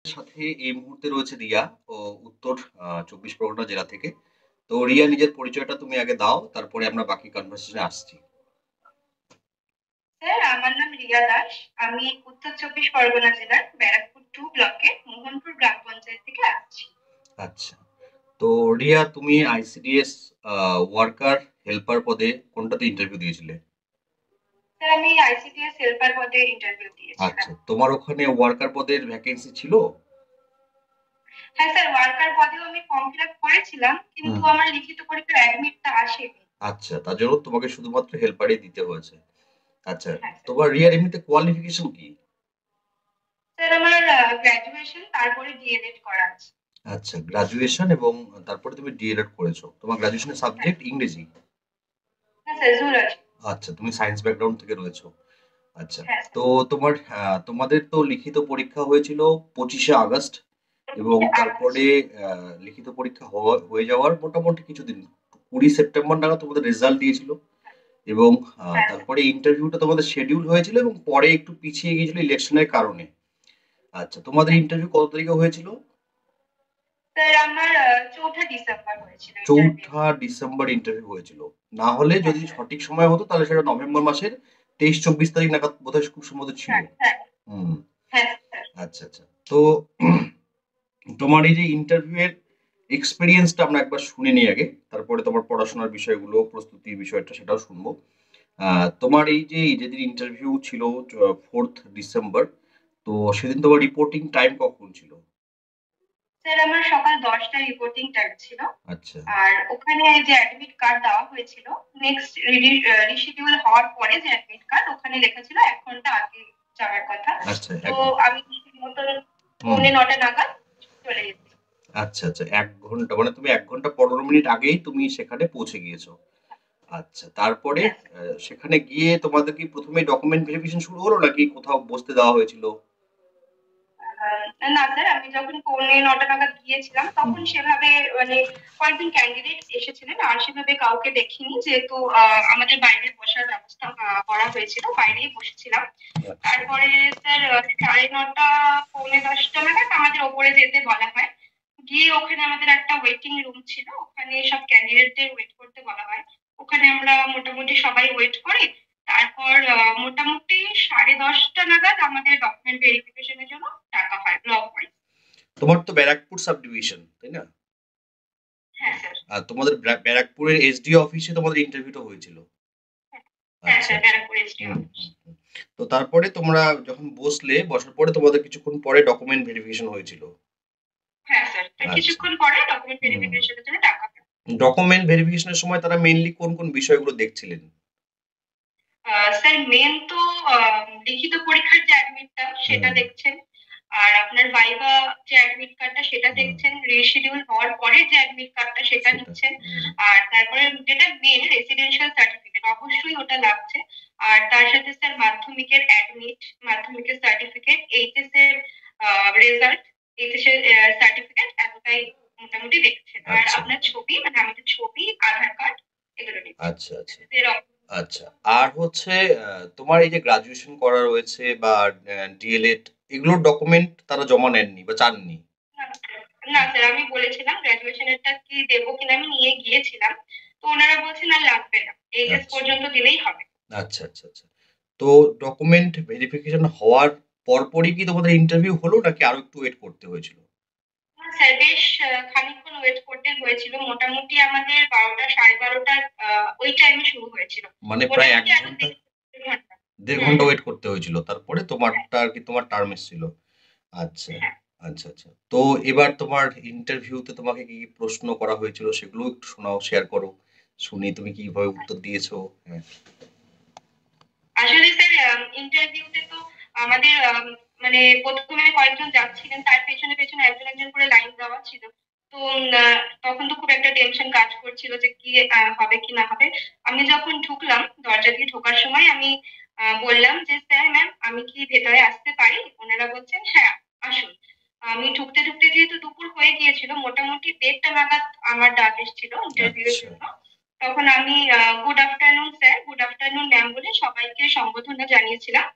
সাথে এই মুহূর্তে রয়েছে রিয়া ও উত্তর ২৪ পরগনা জেলা থেকে। তো রিয়া নিজের পরিচয়টা তুমি আগে দাও, তারপরে আমরা বাকি কনভারসেশনে আসছি। স্যার, আমার নাম রিয়া দাস। আমি উত্তর চব্বিশ পরগনা জেলার ব্যারাকপুর 2 ব্লকের মোহনপুর গ্রাম পঞ্চায়েত থেকে আসছি। আচ্ছা। তো রিয়া তুমি আইসিডিএস ওয়ার্কার হেল্পার পদে কোনটাতে ইন্টারভিউ দিয়েছিলে? স্যার, আমি আইসিডিএস হেল্পার পদে ইন্টারভিউ দিয়েছিলাম। আচ্ছা, তোমার ওখানে ওয়ার্কার পদের ভ্যাকেন্সি ছিল? হ্যাঁ স্যার, ওয়ার্কার পদেও আমি ফর্ম ফিল আপ করেছিলাম, কিন্তু হুম। আমার লিখিত পরীক্ষার অ্যাডমিটটা আসেনি। আচ্ছা, তার জন্য তোমাকে শুধুমাত্র হেল্পারই দিতে হয়েছে। আচ্ছা, হ্যাঁ স্যার। তোমার রিয়ার এমনিতে কোয়ালিফিকেশন কি? স্যার, আমার গ্র্যাজুয়েশন তারপরে ডিএলএড করা আছে। আচ্ছা, গ্রাজুয়েশন এবং তারপরে তুমি ডিএলএড করেছো। তোমার গ্রাজুয়েশনের হ্যাঁ। সাবজেক্ট ইংরেজি? হ্যাঁ স্যার, জুলজি। আচ্ছা, তুমি সায়েন্স ব্যাকগ্রাউন্ড থেকে রয়েছো। আচ্ছা, হ্যাঁ স্যার। তো তোমার তোমাদের তো লিখিত পরীক্ষা হয়েছিল ২৫শে আগস্ট এবং আগস্ট। তারপরে লিখিত পরীক্ষা হয়ে যাওয়ার মোটামুটি কিছুদিন ২০ সেপ্টেম্বর নাগাদ তোমাদের রেজাল্ট দিয়েছিল এবং হ্যাঁ স্যার। তারপরে ইন্টারভিউটা তোমাদের শিডিউল হয়েছিল এবং পরে একটু পিছিয়ে গিয়েছিল ইলেকশনের কারণে। আচ্ছা, তোমাদের হ্যাঁ ইন্টারভিউ কত তারিখে হয়েছিল? স্যার, আমার 4ঠা ডিসেম্বর হয়েছিল ইন্টারভিউ। ৪ঠা ডিসেম্বর ইন্টারভিউ হয়েছিল। না হলে হ্যাঁ যদি স্যার। সঠিক সময় হতো তাহলে সেটা নভেম্বর মাসের ২৩-২৪ তারিখ নাগাদ বোধহয় খুব সম্ভবত ছিল। হ্যাঁ হ্যাঁ। হুম। হ্যাঁ স্যার। আচ্ছা, আচ্ছা। তো তোমার এই যে ইন্টারভিউ এর এক্সপেরিয়েন্সটা আমরা একবার শুনে নিই আগে। তারপরে তোমার পড়াশোনার বিষয়গুলো, প্রস্তুতির বিষয়টা সেটাও শুনবো। তোমার এই যে যেদিন ইন্টারভিউ ছিল 4th ডিসেম্বর, তো সেদিন তোমার রিপোর্টিং টাইম কখন ছিল? স্যার, আমার সকাল 10টায় রিপোর্টিং টাইম ছিল। আচ্ছা, আর ওখানে যে অ্যাডমিট কার্ড দেওয়া হয়েছিল, নেক্সট রিশিডিউল হওয়ার পরে যে অ্যাডমিট কার্ড, ওখানে লেখা ছিল 1 ঘন্টা আগে যাওয়ার কথা। আচ্ছা তো ১ ঘন্টা। আমি মতন হুম। পৌনে 9টা নাগাদ চলে গেছি। আচ্ছা, আচ্ছা ১ ঘন্টা মানে তুমি ১ ঘন্টা ১৫ মিনিট আগেই তুমি সেখানে পৌঁছে গিয়েছো। আচ্ছা, তারপরে হ্যাঁ স্যার। সেখানে গিয়ে তোমাদের কি ১ম এই ডকুমেন্ট ভেরিফিকেশন শুরু হলো নাকি কোথাও বসতে দেওয়া হয়েছিল? না স্যার, আমি যখন পৌনে 9টা নাগাদ গিয়েছিলাম, হুম। তখন সেভাবে মানে কয়েকজন ক্যান্ডিডেট এসেছিলেন, আর সেভাবে কাউকে দেখিনি, যেহেতু আমাদের বাইরে বসার ব্যবস্থা করা হয়েছিল, বাইরেই বসেছিলাম। আচ্ছা, তারপরে স্যার, 9:30 পৌনে 10টা নাগাদ আমাদের ওপরে যেতে বলা হয়। গিয়ে ওখানে আমাদের একটা ওয়েটিং রুম ছিল, ওখানে সব ক্যান্ডিডেটদের ওয়েট করতে বলা হয়। ওখানে আমরা মোটামুটি সবাই ওয়েট করি। তারপর মোটামুটি 10:30টা নাগাদ আমাদের ডকুমেন্ট ভেরিফিকেশনের জন্য ডাকা হয় ব্লক ওয়াইজ। তোমার তো ব্যারাকপুর সাব ডিভিশন, তাই না? হ্যাঁ স্যার। আর তোমাদের ব্যারাকপুরের এসডিও অফিসে তোমাদের ইন্টারভিউটা হয়েছিল? হ্যাঁ আচ্ছা, স্যার, আচ্ছা। ব্যারাকপুর এসডিও হুম, অফিস। হুম, হুম। তো তারপরে তোমরা যখন বসার পরে তোমাদের কিছুক্ষণ পরে ডকুমেন্ট ভেরিফিকেশন হয়েছিল? হ্যাঁ স্যার, আচ্ছা। কিছুক্ষণ পরে ডকুমেন্ট হুম। ভেরিফিকেশনের জন্য ডাকা হয়। ডকুমেন্ট ভেরিফিকেশনের সময় তারা মেইনলি কোন কোন বিষয়গুলো দেখছিলেন? স্যার, মেন তো লিখিত পরীক্ষার যে অ্যাডমিটটা সেটা হুম, দেখছেন। আর আপনার ভাইভা যে অ্যাডমিট কার্ডটা সেটা হুম। দেখছেন, রিশিডিউল হওয়ার পরে যে অ্যাডমিট কার্ডটা সেটা সেটা। নিচ্ছেন। হুম। আর তারপরে যেটা মেন রেসিডেন্সিয়াল সার্টিফিকেট, অবশ্যই ওটা লাগছে। আর তার সাথে স্যার মাধ্যমিকের অ্যাডমিট, মাধ্যমিকের সার্টিফিকেট, এইচএস এর রেজাল্ট, এইচএস এর সার্টিফিকেট, এতটাই মোটামুটি দেখছেন। আর আচ্ছা, আপনার ছবি, মানে আমাদের ছবি, আধার কার্ড, এগুলো নিচ্ছেন। আচ্ছা, আচ্ছা। জেরক্স। আচ্ছা। আর হচ্ছে তোমার এই যে গ্র্যাজুয়েশন করা রয়েছে বা ডিএলএড এগুলোর ডকুমেন্ট তারা জমা নেননি বা চাননি? না না স্যার, আমি বলেছিলাম গ্রাজুয়েশনেরটা কি দেবো কিনা, আমি নিয়ে গিয়েছিলাম। তো ওনারা বলছেন আর লাগবে না, এইচএস আচ্ছা, পর্যন্ত দিলেই হবে। আচ্ছা, আচ্ছা, আচ্ছা। তো ডকুমেন্ট ভেরিফিকেশন হওয়ার পরপরই কি তোমাদের ইন্টারভিউ হলো নাকি আরো একটু ওয়েট করতে হয়েছিল? না স্যার, বেশ খানিকক্ষণ ওয়েট করতে হয়েছিল। মোটামুটি আমাদের 12টা 12:30 ওই টাইমে শুরু হয়েছিল। মানে প্রায় ১ মোটামুটি আরো ঘন্টা, 1.5 ঘন্টা। ১.৫ হুম ঘন্টা হুম। ওয়েট করতে হয়েছিল। তারপরে হ্যাঁ তোমারটা আরকি তোমার টার্ম এসছিল। আচ্ছা, হ্যাঁ। আচ্ছা, আচ্ছা। তো এবার তোমার ইন্টারভিউতে তোমাকে কি, কি প্রশ্ন করা হয়েছিল সেগুলোও একটু শোনাও, শেয়ার করো। শুনি তুমি কিভাবে উত্তর দিয়েছো। হ্যাঁ। আসলে স্যার, ইন্টারভিউতে তো আমাদের মানে প্রথমে কয়েকজন যাচ্ছিলেন, তার পেছনে পেছনে একজন একজন করে লাইন দেওয়া ছিল। তো তখন তো খুব একটা টেনশন কাজ করছিল যে কি হবে কি না হবে। আমি যখন ঢুকলাম, দরজা দিয়ে ঢোকার সময় আমি বললাম যে স্যার ম্যাম, আমি কি ভেতরে আসতে পারি? ওনারা বলছেন হ্যাঁ, আসুন। আমি ঢুকতে ঢুকতে যেহেতু দুপুর হয়ে গিয়েছিল, মোটামুটি 1:30টা নাগাদ আমার ডাক এসেছিল ইন্টারভিউ এর আচ্ছা, জন্য। তখন আমি good afternoon sir, good afternoon ma'am বলে সবাইকে সম্বোধনা জানিয়েছিলাম।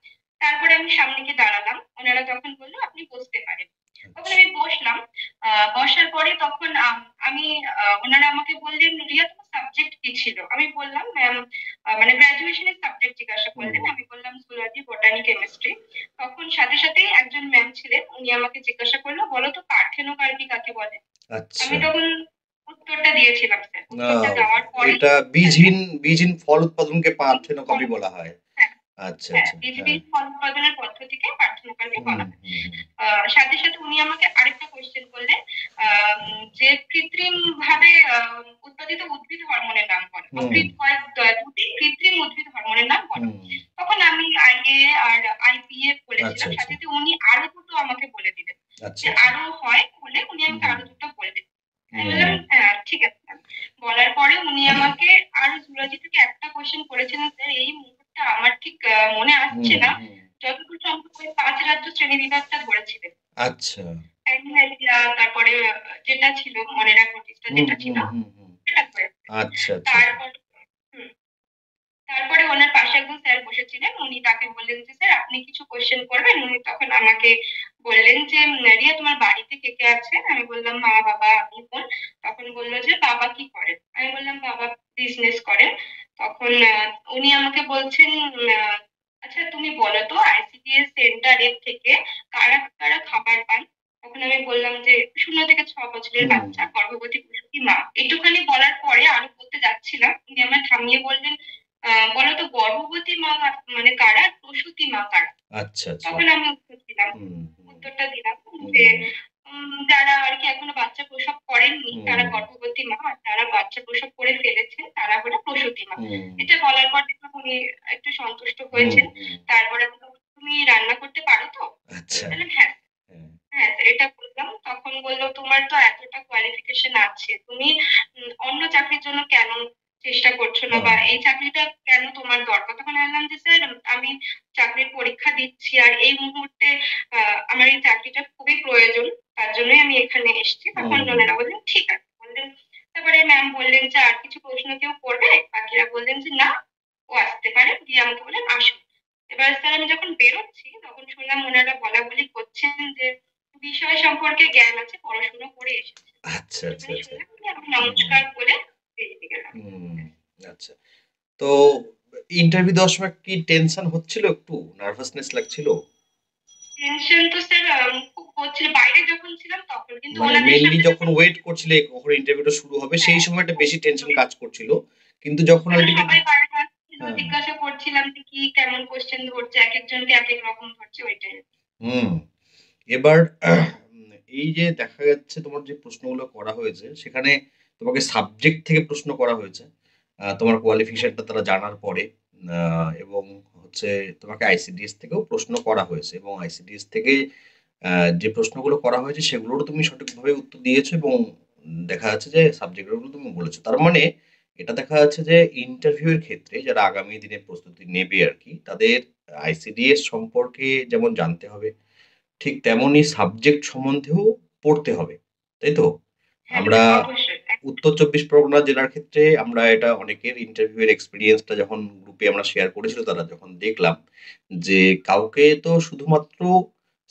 তারপরে আমি সামনে গিয়ে দাঁড়ালাম, ওনারা তখন বললো আপনি বসতে পারেন। ওনারা আমাকে বললেন, রিয়া তোমার সাবজেক্ট কি ছিল? আমি বললাম ম্যাম, মানে গ্রাজুয়েশনের সাবজেক্ট জিজ্ঞাসা করলেন, আমি বললাম জুলজি, বটানি, কেমিস্ট্রি। তখন সাথে সাথেই একজন ম্যাম ছিলেন, উনি আমাকে জিজ্ঞাসা করলো, বলো তো পার্থেনোকার্পি কাকে বলে? আমি আচ্ছা। তখন উত্তরটা দিয়েছিলাম স্যার। উত্তরটা দেওয়ার পরে এটা বীজহীন ফল উৎপাদনকে পার্থেনোকার্পি বলা হয়। হ্যাঁ, আচ্ছা হ্যাঁ, আচ্ছা, হ্যাঁ। বীজহীন ফল উৎপাদনের পদ্ধতিকে পার্থেনোকার্পি হুম বলা হয়। হুম হুম। সাথে সাথে উনি আমাকে আরেকটা কোশ্চেন করলেন, যে কৃত্রিম ভাবে উৎপাদিত উদ্ভিদ হরমোনের নাম বলো, বা হুম দুটি কৃত্রিম উদ্ভিদ হরমোনের নাম বলো। হুম। তখন আমি আইএ আর আইপিএ আচ্ছা বলেছিলাম, আচ্ছা সাথে সাথে উনি আরো দুটো আমাকে বলে দিলেন, আচ্ছা যে আচ্ছা। আরো হয় বলে উনি আমাকে হুম আরো দুটো বললেন। আমি হুম বললাম হ্যাঁ ঠিক আছে ma'am। বলার পরে উনি আমাকে আরো জুলজি থেকে একটা কোশ্চেন করেছিলেন স্যার, এই মুহূর্তে আমার ঠিক মনে আসছে হুম না, হুম। যতদূর সম্ভব ওই 5 রাজ্য শ্রেণী বিভাগটা ধরেছিলেন। আচ্ছা। অ্যানিম্যালিয়া, তারপরে যেটা ছিল মনে রাখ নোটিশটা হুম যেটা ছিল হুম হুম হুম। সেটা করেছে। আচ্ছা আচ্ছা। তারপর হুম, তারপরে ওনার পাশে একজন স্যার বসেছিলেন, উনি তাকে বললেন যে স্যার আপনি কিছু কোশ্চেন করবেন। উনি তখন আমাকে বললেন যে রিয়া তোমার বাড়িতে কে কে আছে? আমি বললাম মা, বাবা, আমি, বোন। তখন বললো যে বাবা কি করেন? আমি বললাম বাবা বিজনেস করেন। তখন উনি আমাকে বলছেন, আহ, আচ্ছা তুমি বলো তো আইসিডিএস সেন্টারের থেকে কারা কারা খাবার পান? তখন আমি বললাম যে 0 থেকে 6 বছরের হুম বাচ্চা, গর্ভবতী প্রসূতি মা। একটুখানি বলার পরে আরো বলতে যাচ্ছিলাম, উনি আমার থামিয়ে বললেন, বলতো গর্ভবতী মা মানে কারা, প্রসূতি মা কারা? আচ্ছা আচ্ছা। তখন আমি হুম হুম উত্তরটা দিলাম যে হুম যারা আর কি এখনো বাচ্চা প্রসব করেননি তারা হুম গর্ভবতী মা, আর যারা বাচ্চা প্রসব করে ফেলেছেন তারা হলো প্রসূতি মা। হুম এটা বলার পর দেখলাম উনি একটু সন্তুষ্ট হুম হয়েছেন। হুম। তারপরে বললো, তুমি রান্না করতে পারো তো? আমি আচ্ছা। বললাম হ্যাঁ। হ্যাঁ। হ্যাঁ স্যার, এটা বললাম। তখন বললো তোমার তো এতটা কোয়ালিফিকেশন আছে, তুমি অন্য চাকরির জন্য কেন চেষ্টা করছো না, বা হ্যাঁ। এই চাকরিটা কেন তোমার দরকার? তখন আমি বললাম যে স্যার আমি চাকরির পরীক্ষা দিচ্ছি, আর এই মুহূর্তে আমার এই চাকরিটা খুবই প্রয়োজন, তার জন্যই আমি এখানে এসেছি। তখন হুম ওনারা বললেন ঠিক আছে, বললেন। তারপরে ম্যাম বললেন যে আর কিছু প্রশ্ন কেউ করবে? বাকিরা বললেন যে না, ও আসতে পারে, দিয়ে আমাকে বললেন আসুন। এবার স্যার আমি যখন বেরোচ্ছি তখন শুনলাম ওনারা বলা বলি করছেন যে বিষয় সম্পর্কে জ্ঞান আছে, পড়াশোনা করে এসেছে। আচ্ছা আচ্ছা একটুখানি আচ্ছা। শুনলাম যে আমি হুম নমস্কার বলে বেরিয়ে গেলাম। হুম। আচ্ছা। তো ইন্টারভিউ দেওয়ার সময় কি টেনশন হচ্ছিল, একটু নার্ভাসনেস লাগছিল? টেনশন তো স্যার খুব হচ্ছিল বাইরে যখন ছিলাম তখন, কিন্তু মানে ওনাদের মেনলি সামনে যখন যখন ওয়েট করছিলে কখন ইন্টারভিউটা শুরু হবে সেই হ্যাঁ সময়টা খুব বেশি টেনশন খুবই, কাজ করছিল, কিন্তু যখন কেন আলটিমেট। সবাই বাইরে আসছিল, হ্যাঁ। জিজ্ঞাসা করছিলাম যে কি কেমন কোশ্চেন ধরছে, এক একজনকে এক এক রকম ধরছে, ওইটাই। হুম। এবার এই যে দেখা যাচ্ছে তোমার যে প্রশ্নগুলো করা হয়েছে সেখানে তোমাকে সাবজেক্ট থেকে প্রশ্ন করা হয়েছে, তোমার কোয়ালিফিকেশনটা তারা জানার পরে, এবং হচ্ছে তোমাকে আইসিডিএস থেকেও প্রশ্ন করা হয়েছে, এবং আইসিডিএস থেকে যে প্রশ্নগুলো করা হয়েছে সেগুলোরও তুমি সঠিকভাবে উত্তর দিয়েছো, এবং দেখা যাচ্ছে যে সাবজেক্টগুলো তুমি বলেছো। তার মানে এটা দেখা যাচ্ছে যে ইন্টারভিউ এর ক্ষেত্রে যারা আগামী দিনে প্রস্তুতি নেবে আর কি, তাদের আইসিডিএস সম্পর্কে যেমন জানতে হবে, ঠিক তেমনই সাবজেক্ট সম্বন্ধেও পড়তে হবে, তাই তো? হ্যাঁ আমরা স্যার অবশ্যই। উত্তর চব্বিশ পরগনা জেলার ক্ষেত্রে আমরা এটা অনেকের ইন্টারভিউ এর এক্সপিরিয়েন্সটা যখন গ্রুপে আমরা শেয়ার করেছিল, তারা যখন দেখলাম যে কাউকে তো শুধুমাত্র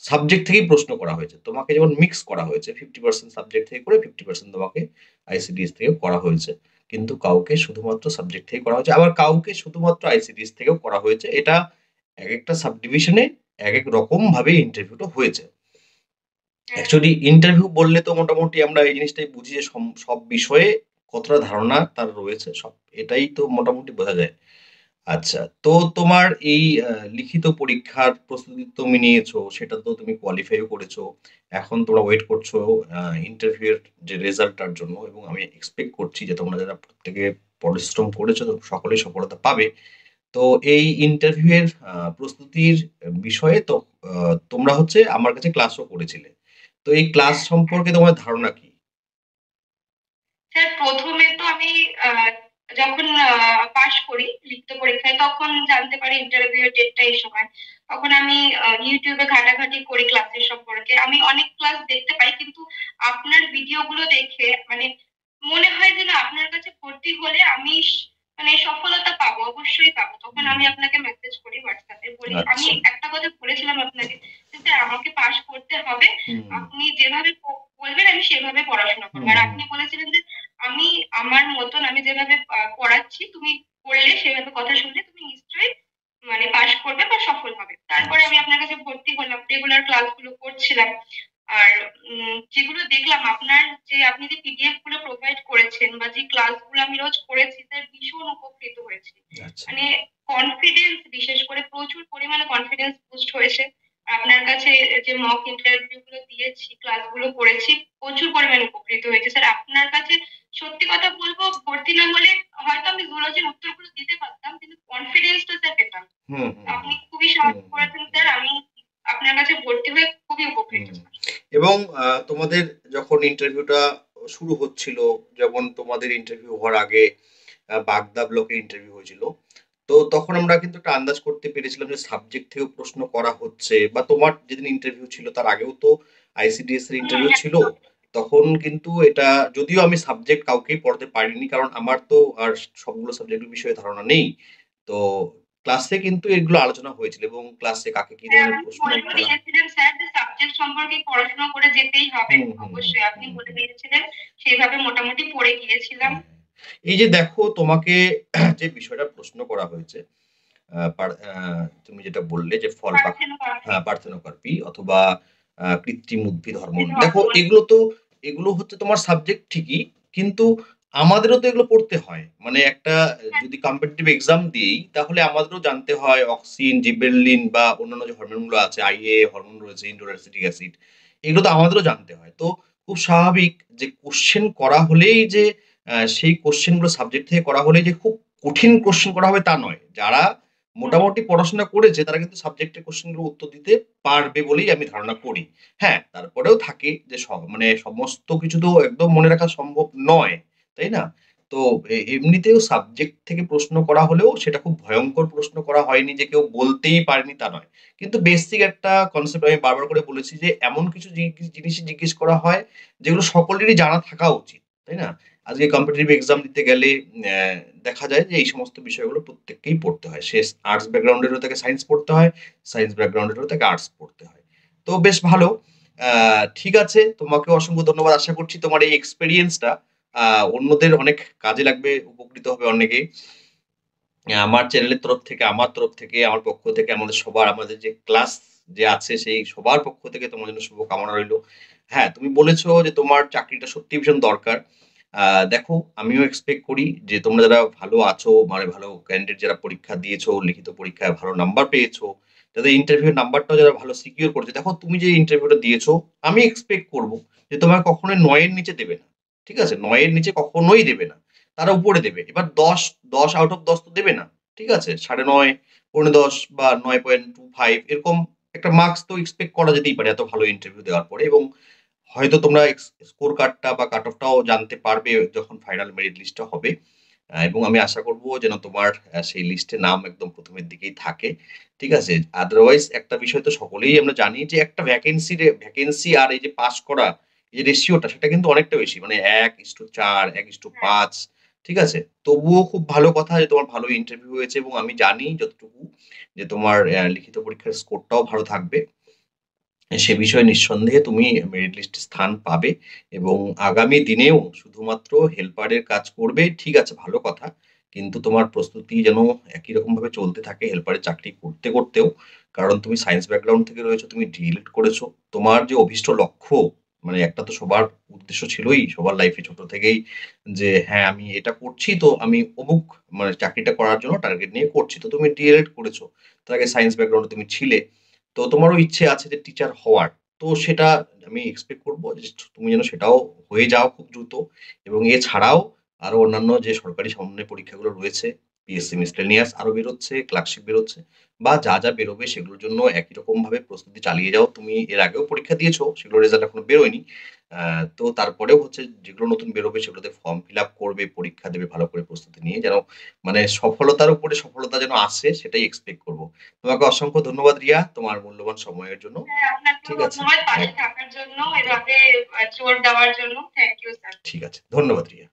সাবজেক্ট থেকেই প্রশ্ন করা হয়েছে, তোমাকে যেমন মিক্স করা হয়েছে 50% সাবজেক্ট থেকে করে 50% তোমাকে আইসিডিএস থেকে করা হয়েছে, কিন্তু কাউকে শুধুমাত্র সাবজেক্ট থেকে করা হয়েছে, আবার কাউকে শুধুমাত্র আইসিডিএস থেকেও করা হয়েছে। এটা এক একটা সাব ডিভিশনে এক এক রকম ভাবে ইন্টারভিউটা হয়েছে। একদম। অ্যাকচুয়ালি ইন্টারভিউ বললে তো মোটামুটি আমরা এই জিনিসটাই বুঝি যে সব বিষয়ে কতটা ধারণা তার রয়েছে, সব এটাই তো মোটামুটি বোঝা যায়। আচ্ছা, তো তোমার এই লিখিত পরীক্ষার প্রস্তুতি তুমি নিয়েছো, সেটা তো তুমি কোয়ালিফাইও করেছো। এখন তোমরা ওয়েট করছো ইন্টারভিউ এর যে রেজাল্টটার জন্য, এবং আমি এক্সপেক্ট করছি যে তোমরা যারা প্রত্যেকে পরিশ্রম করেছো তো সকলেই সফলতা পাবে। তো এই ইন্টারভিউ এর প্রস্তুতির বিষয়ে তো তোমরা হচ্ছে আমার কাছে ক্লাসও করেছিলে। তো এই ক্লাস হ্যাঁ সম্পর্কে তোমার ধারণা কি? স্যার, প্রথমে তো আমি যখন পাশ করি লিখিত পরীক্ষায় তখন জানতে পারি ইন্টারভিউ এর ডেটটা এই সময়। তখন আমি ইউটিউবে ঘাটাঘাটি করি ক্লাসের সম্পর্কে, আমি অনেক ক্লাস দেখতে পাই, কিন্তু আপনার ভিডিও গুলো দেখে মানে মনে হয় যে না, আপনার কাছে ভর্তি হলে আমি মানে সফলতা পাবো, অবশ্যই পাবো। তখন হুম। আমি আপনাকে মেসেজ করি হোয়াটসঅ্যাপে, বলি আমি আচ্ছা। একটা কথা বলেছিলাম আপনাকে যে স্যার আমাকে পাশ করতে হবে, হুম আপনি যেভাবে বলবেন আমি সেভাবে পড়াশোনা করবো। হুম আর হুম আপনি বলেছিলেন যে আমি আমার মতন আমি যেভাবে পড়াচ্ছি, তুমি পড়লে সেভাবে কথা শুনলে তুমি নিশ্চয়ই মানে পাশ করবে বা সফল হবে। তারপরে আমি আপনার কাছে ভর্তি হলাম, রেগুলার ক্লাসগুলো করছিলাম। আর যেগুলো দেখলাম আপনার, যে আপনি যে পিডিএফ গুলো প্রোভাইড করেছেন বা যে ক্লাসগুলো আমি রোজ করেছি, তার ভীষণ উপকৃত হয়েছে। আচ্ছা। মানে কনফিডেন্স, বিশেষ করে প্রচুর পরিমাণে কনফিডেন্স বুস্ট হয়েছে। আপনার কাছে যে মক ইন্টারভিউ গুলো দিয়েছি, ক্লাসগুলো করেছি, প্রচুর পরিমাণে উপকৃত হয়েছে স্যার। আপনার কাছে সত্যি কথা বলবো, ভর্তি না হলে হয়তো আমি জুলজির উত্তরগুলো দিতে পারতাম, কিন্তু কনফিডেন্সটা স্যার পেতাম। হুম হুম আপনি খুবই সাহায্য হুম করেছেন হুম স্যার, আমি আপনার কাছে ভর্তি হয়ে খুবই উপকৃত হুম। স্যার। এবং তোমাদের যখন ইন্টারভিউটা শুরু হচ্ছিল, যেমন তোমাদের ইন্টারভিউ হওয়ার আগে বাগদা ব্লকে ইন্টারভিউ হয়েছিল, তো তখন আমরা কিন্তু একটা আন্দাজ করতে পেরেছিলাম যে সাবজেক্ট থেকেও প্রশ্ন করা হচ্ছে, বা তোমার যেদিন ইন্টারভিউ ছিল তার আগেও তো আইসিডিএস এর ইন্টারভিউ ছিল। একদম। তখন কিন্তু এটা, যদিও আমি সাবজেক্ট কাউকেই পড়াতে পারিনি, কারণ আমার তো আর সবগুলো সাবজেক্টের বিষয়ে ধারণা নেই, তো ক্লাসে কিন্তু এগুলো আলোচনা হয়েছিল, এবং ক্লাসে কাকে কি হ্যাঁ, ধরনের আপনি প্রশ্ন বলেও করা। দিয়েছিলেন স্যার যে সাবজেক্ট সম্পর্কে পড়াশোনা করে যেতেই হবে। হুম হুম হুম অবশ্যই আপনি হুম বলে হুম। দিয়েছিলেন, সেইভাবে মোটামুটি পড়ে গিয়েছিলাম। হ্যাঁ, এই যে দেখো তোমাকে যে বিষয়টা প্রশ্ন করা হয়েছে, তুমি যেটা বললে যে ফল পাক, পার্থেনোগ্রাফি। হ্যাঁ পার্থেনোকার্পি অথবা কৃত্রিম উদ্ভিদ হরমোন, দেখো হরমোন। এগুলো হচ্ছে তোমার সাবজেক্ট ঠিকই, কিন্তু আমাদেরও তো এগুলো পড়তে হয়। মানে একটা যদি কম্পিটিটিভ এক্সাম দিই, তাহলে আমাদেরও জানতে হয় অক্সিন, জিবেরলিন বা অন্যান্য যে হরমোনগুলো আছে, আইএ হরমোন রয়েছে, ইন্ডোর অ্যাসিটিক অ্যাসিড, এগুলো তো আমাদেরও জানতে হয়। তো খুব স্বাভাবিক যে কোশ্চেন করা হলেই যে সেই কোশ্চেন গুলো সাবজেক্ট থেকে করা হলেই যে খুব কঠিন কোশ্চেন করা হবে তা নয়। যারা মোটামুটি পড়াশোনা করেছে তারা কিন্তু সাবজেক্টের কোশ্চেন গুলো উত্তর দিতে পারবে বলেই আমি ধারণা করি। হ্যাঁ, তারপরেও থাকে যে মানে সমস্ত কিছু তো একদম মনে রাখা সম্ভব নয়, তাই না? তো এমনিতেও সাবজেক্ট থেকে প্রশ্ন করা হলেও সেটা খুব ভয়ঙ্কর প্রশ্ন করা হয়নি যে কেউ বলতেই পারেনি তা নয়। কিন্তু বেসিক একটা কনসেপ্ট আমি বারবার করে বলেছি যে এমন কিছু জিনিস জিজ্ঞেস করা হয় যেগুলো সকলেরই জানা থাকা উচিত, তাই না? আজকে কম্পিটিটিভ এক্সাম দিতে গেলে আহ, দেখা যায় যে এই সমস্ত বিষয়গুলো প্রত্যেককেই পড়তে হয়। সে আর্টস ব্যাকগ্রাউন্ডেরও তাকে সায়েন্স পড়তে হয়, সায়েন্স ব্যাকগ্রাউন্ডেরও তাকে আর্টস পড়তে হয়। তো বেশ ভালো। ঠিক আছে, তোমাকে অসংখ্য ধন্যবাদ। আশা করছি তোমার এই এক্সপেরিয়েন্সটা অন্যদের অনেক কাজে লাগবে, উপকৃত হবে অনেকেই। আমার চ্যানেলের তরফ থেকে, আমার তরফ থেকে, আমার পক্ষ থেকে, আমাদের সবার, আমাদের যে ক্লাস যে আছে সেই সবার পক্ষ থেকে তোমার জন্য শুভকামনা রইলো। হ্যাঁ, তুমি বলেছো যে তোমার চাকরিটা সত্যি ভীষণ দরকার। দেখো, আমিও এক্সপেক্ট করি যে তোমরা যারা ভালো আছো, মানে ভালো ক্যান্ডিডেট যারা পরীক্ষা দিয়েছো, লিখিত পরীক্ষায় ভালো নাম্বার পেয়েছো, যাদের ইন্টারভিউ নাম্বারটাও যারা ভালো সিকিউর করেছে, দেখো তুমি যে ইন্টারভিউটা দিয়েছো, আমি এক্সপেক্ট করব যে তোমার কখনোই ৯ এর নিচে দেবে না। ঠিক আছে? ৯ এর নিচে কখনোই দেবে না। তারা উপরে দেবে। এবার ১০ আউট অফ ১০ তো দেবে না। ঠিক আছে? ৯.৫, পৌনে ১০ বা ৯.25 এরকম একটা মার্কস তো এক্সপেক্ট করা যেতেই পারে এত ভালো ইন্টারভিউ দেওয়ার পরে, এবং হয়তো তোমরা স্কোর কার্ডটা বা কাট অফটাও জানতে পারবে যখন ফাইনাল মেরিট লিস্টটা হবে। এবং আমি আশা করব যেন তোমার সেই লিস্টে নাম একদম প্রথমের দিকেই থাকে। ঠিক আছে? আদারওয়াইজ একটা বিষয় তো সকলেই আমরা জানি যে একটা ভ্যাকেন্সি আর এই যে পাস করা, এই যে রেশিওটা সেটা কিন্তু অনেকটা বেশি। মানে ১:৪, ১:৫। ঠিক আছে? তবুও খুব ভালো কথা যে তোমার ভালো ইন্টারভিউ হয়েছে, এবং আমি জানি যতটুকু যে তোমার লিখিত পরীক্ষার স্কোরটাও ভালো থাকবে। সে বিষয়ে নিঃসন্দেহে তুমি মেরিট লিস্টে স্থান পাবে, এবং আগামী দিনেও শুধুমাত্র হেল্পারের কাজ করবে। ঠিক আছে, ভালো কথা। কিন্তু তোমার প্রস্তুতি যেন একই রকম ভাবে চলতে থাকে হেল্পারের চাকরি করতে করতেও। কারণ তুমি সায়েন্স ব্যাকগ্রাউন্ড থেকে রয়েছো, তুমি ডিএলএড করেছো। তোমার যে অভীষ্ট লক্ষ্য, মানে একটা তো সবার উদ্দেশ্য ছিলই সবার লাইফে ছোট থেকেই, যে হ্যাঁ আমি এটা করছি, তো আমি অমুক মানে চাকরিটা করার জন্য টার্গেট নিয়ে করছি। তো তুমি ডিএলএড করেছো, তার আগে সায়েন্স ব্যাকগ্রাউন্ডে তুমি ছিলে, তো তোমারও ইচ্ছে আছে যে টিচার হওয়ার। তো সেটা আমি এক্সপেক্ট করব যে তুমি যেন সেটাও হয়ে যাও খুব দ্রুত। এবং এছাড়াও আরো অন্যান্য যে সরকারি সামনে পরীক্ষাগুলো রয়েছে, পিএসসি মিসলেনিয়াস আরো বেরোচ্ছে, ক্লার্কশিপ বেরোচ্ছে, বা যা বেরোবে সেগুলোর জন্য একই রকম ভাবে প্রস্তুতি চালিয়ে যাও। তুমি এর আগেও পরীক্ষা দিয়েছো, সেগুলোর রেজাল্ট এখনো বেরোয়নি। তো তারপরেও হচ্ছে যেগুলো নতুন বেরোবে সেগুলোতে ফর্ম ফিল আপ করবে, পরীক্ষা দেবে ভালো করে প্রস্তুতি নিয়ে, যেন মানে সফলতার উপরে সফলতা যেন আসে সেটাই এক্সপেক্ট করব। তোমাকে অসংখ্য ধন্যবাদ রিয়া, তোমার মূল্যবান সময়ের জন্য। হ্যাঁ, আপনাকেও ঠিক আছে? ধন্যবাদ পাশে এক থাকার জন্য, একদম। এভাবে জোর দেওয়ার জন্য। Thank you sir. ঠিক আছে। ধন্যবাদ রিয়া।